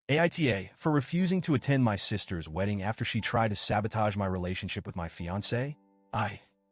AITA for refusing to attend my sister's wedding after she tried to sabotage my relationship with my fiancé.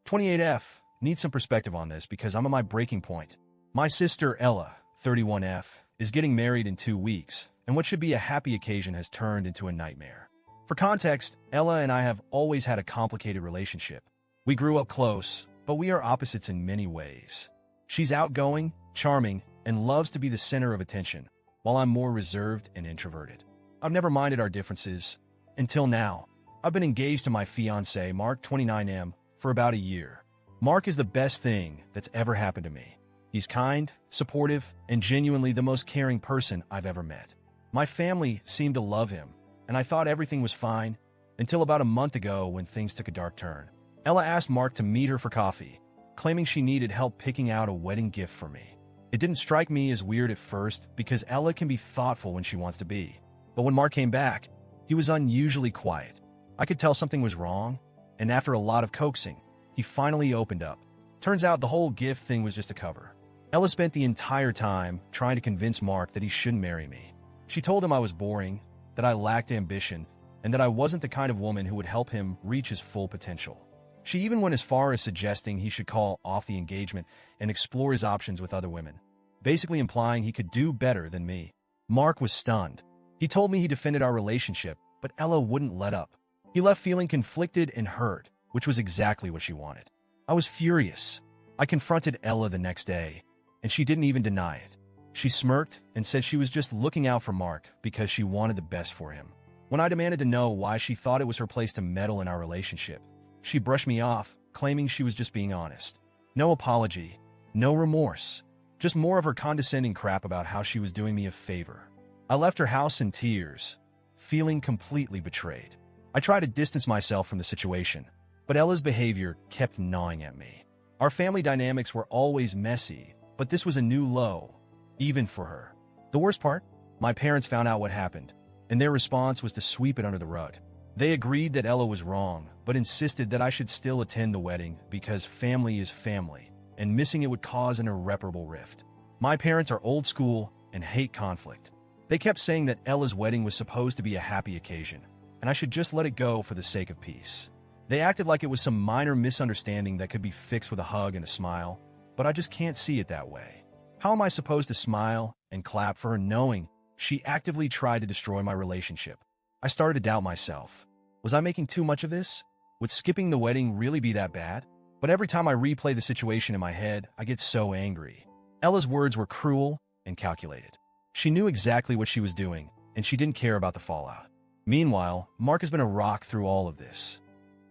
28F, need some perspective on this because I'm at my breaking point. My sister, Ella, 31F, is getting married in 2 weeks, and what should be a happy occasion has turned into a nightmare. For context, Ella and I have always had a complicated relationship. We grew up close, but we are opposites in many ways. She's outgoing, charming, and loves to be the center of attention, while I'm more reserved and introverted. I've never minded our differences. Until now, I've been engaged to my fiancé, Mark, 29M, for about a year. Mark is the best thing that's ever happened to me. He's kind, supportive, and genuinely the most caring person I've ever met. My family seemed to love him, and I thought everything was fine until about a month ago when things took a dark turn. Ella asked Mark to meet her for coffee, claiming she needed help picking out a wedding gift for me. It didn't strike me as weird at first because Ella can be thoughtful when she wants to be. But when Mark came back, he was unusually quiet. I could tell something was wrong, and after a lot of coaxing, he finally opened up. Turns out the whole gift thing was just a cover. Ella spent the entire time trying to convince Mark that he shouldn't marry me. She told him I was boring, that I lacked ambition, and that I wasn't the kind of woman who would help him reach his full potential. She even went as far as suggesting he should call off the engagement and explore his options with other women, basically implying he could do better than me. Mark was stunned. He told me he defended our relationship, but Ella wouldn't let up. He left feeling conflicted and hurt, which was exactly what she wanted. I was furious. I confronted Ella the next day, and she didn't even deny it. She smirked and said she was just looking out for Mark because she wanted the best for him. When I demanded to know why she thought it was her place to meddle in our relationship, she brushed me off, claiming she was just being honest. No apology, no remorse, just more of her condescending crap about how she was doing me a favor. I left her house in tears, feeling completely betrayed. I tried to distance myself from the situation, but Ella's behavior kept gnawing at me. Our family dynamics were always messy, but this was a new low, even for her. The worst part? My parents found out what happened, and their response was to sweep it under the rug. They agreed that Ella was wrong, but insisted that I should still attend the wedding because family is family, and missing it would cause an irreparable rift. My parents are old school and hate conflict. They kept saying that Ella's wedding was supposed to be a happy occasion, and I should just let it go for the sake of peace. They acted like it was some minor misunderstanding that could be fixed with a hug and a smile, but I just can't see it that way. How am I supposed to smile and clap for her knowing she actively tried to destroy my relationship? I started to doubt myself. Was I making too much of this? Would skipping the wedding really be that bad? But every time I replay the situation in my head, I get so angry. Ella's words were cruel and calculated. She knew exactly what she was doing, and she didn't care about the fallout. Meanwhile, Mark has been a rock through all of this.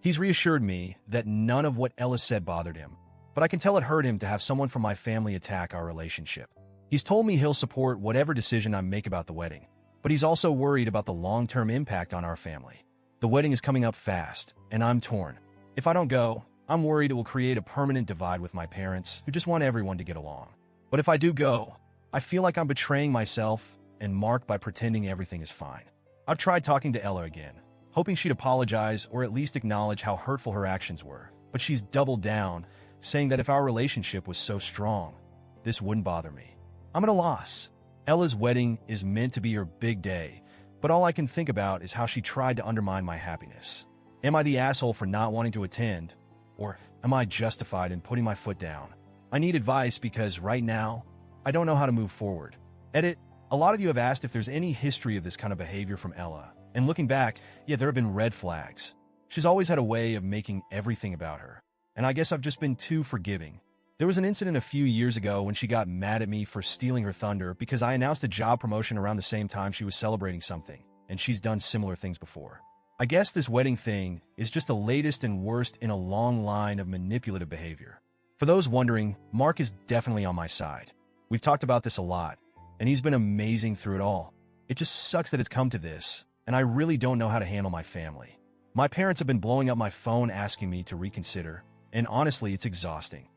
He's reassured me that none of what Ella said bothered him, but I can tell it hurt him to have someone from my family attack our relationship. He's told me he'll support whatever decision I make about the wedding, but he's also worried about the long-term impact on our family. The wedding is coming up fast, and I'm torn. If I don't go, I'm worried it will create a permanent divide with my parents, who just want everyone to get along. But if I do go, I feel like I'm betraying myself and Mark by pretending everything is fine. I've tried talking to Ella again, hoping she'd apologize or at least acknowledge how hurtful her actions were, but she's doubled down, saying that if our relationship was so strong, this wouldn't bother me. I'm at a loss. Ella's wedding is meant to be her big day, but all I can think about is how she tried to undermine my happiness. Am I the asshole for not wanting to attend, or am I justified in putting my foot down? I need advice because right now, I don't know how to move forward. Edit, a lot of you have asked if there's any history of this kind of behavior from Ella, and looking back, yeah, there have been red flags. She's always had a way of making everything about her, and I guess I've just been too forgiving. There was an incident a few years ago when she got mad at me for stealing her thunder because I announced a job promotion around the same time she was celebrating something, and she's done similar things before. I guess this wedding thing is just the latest and worst in a long line of manipulative behavior. For those wondering, Mark is definitely on my side. We've talked about this a lot, and he's been amazing through it all. It just sucks that it's come to this, and I really don't know how to handle my family. My parents have been blowing up my phone asking me to reconsider, and honestly, it's exhausting.